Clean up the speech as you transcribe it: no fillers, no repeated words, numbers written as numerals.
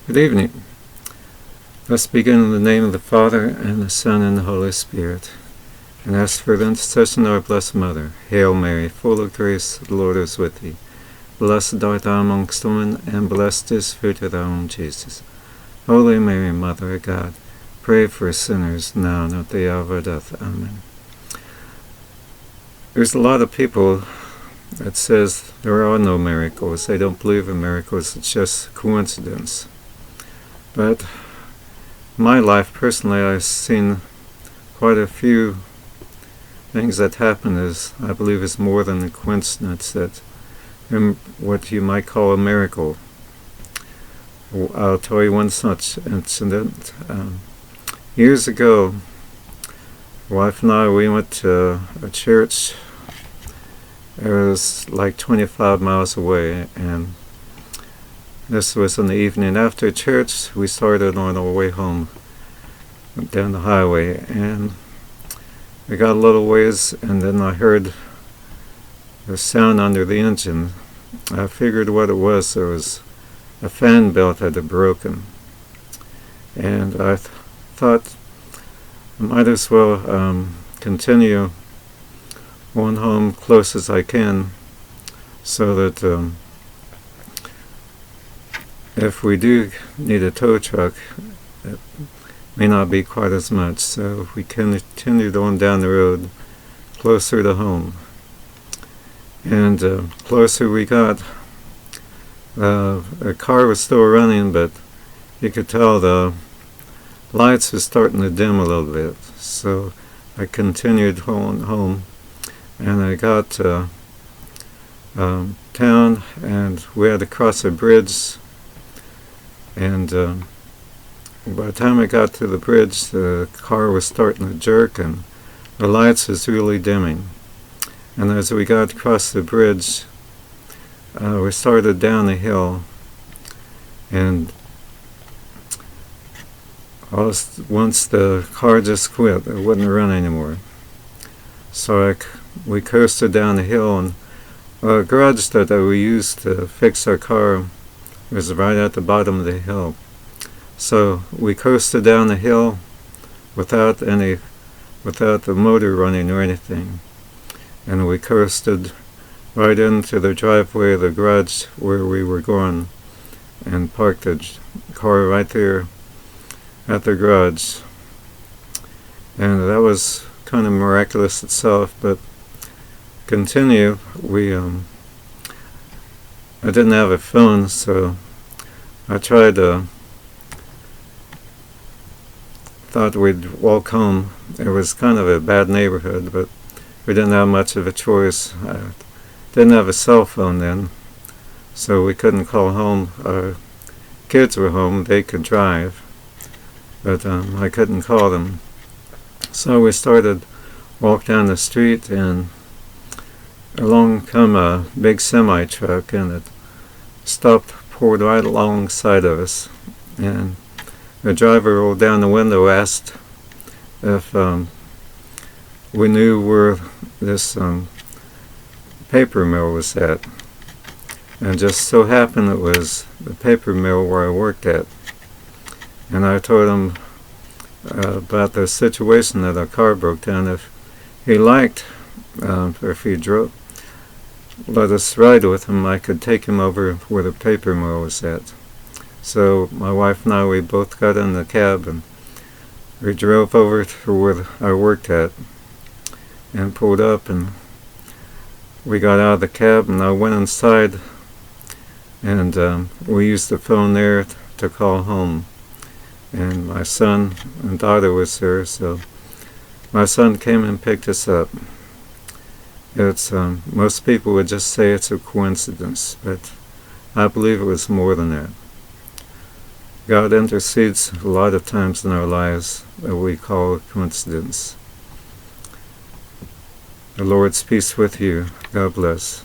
Good evening. Let's begin in the name of the Father, and the Son, and the Holy Spirit. And ask for the intercession of our Blessed Mother. Hail Mary, full of grace, the Lord is with thee. Blessed art thou amongst women, and blessed is the fruit of thy womb, Jesus. Holy Mary, Mother of God, pray for us sinners, now and at the hour of our death. Amen. There's a lot of people that says there are no miracles. They don't believe in miracles. It's just coincidence. But in my life, personally, I've seen quite a few things that happen as I believe is more than a coincidence, that what you might call a miracle. I'll tell you one such incident. Years ago, my wife and I, we went to a church. It was like 25 miles away, and this was in the evening. After church, we started on our way home down the highway, and we got a little ways, and then I heard a sound under the engine. I figured what it was. There was a fan belt that had broken, and I thought I might as well continue on home close as I can, so that if we do need a tow truck, it may not be quite as much. So we continued on down the road closer to home, and closer we got, the car was still running, but you could tell the lights were starting to dim a little bit. So I continued on home, and I got to town, and we had to cross a bridge. And by the time I got to the bridge, the car was starting to jerk, and the lights was really dimming. And as we got across the bridge, we started down the hill, and once the car just quit, it wouldn't run anymore. So we coasted down the hill, and a garage that we used to fix our car was right at the bottom of the hill. So we coasted down the hill without the motor running or anything, and we coasted right into the driveway of the garage where we were going, and parked the car right there at the garage. And that was kind of miraculous itself. But continue, I didn't have a phone, so I thought we'd walk home. It was kind of a bad neighborhood, but we didn't have much of a choice. I didn't have a cell phone then, so we couldn't call home. Our kids were home, they could drive, but I couldn't call them. So we started walk down the street, and along come a big semi-truck, and it stopped, pulled right alongside of us, and the driver rolled down the window, asked if we knew where this paper mill was at. And just so happened it was the paper mill where I worked at. And I told him about the situation, that our car broke down. If he liked, or if he let us ride with him, I could take him over where the paper mill was at. So my wife and I, we both got in the cab, and we drove over to where I worked at, and pulled up, and we got out of the cab, and I went inside, and we used the phone there to call home. And my son and daughter was there, so my son came and picked us up. It's most people would just say it's a coincidence, but I believe it was more than that. God intercedes a lot of times in our lives that we call a coincidence. The Lord's peace with you. God bless.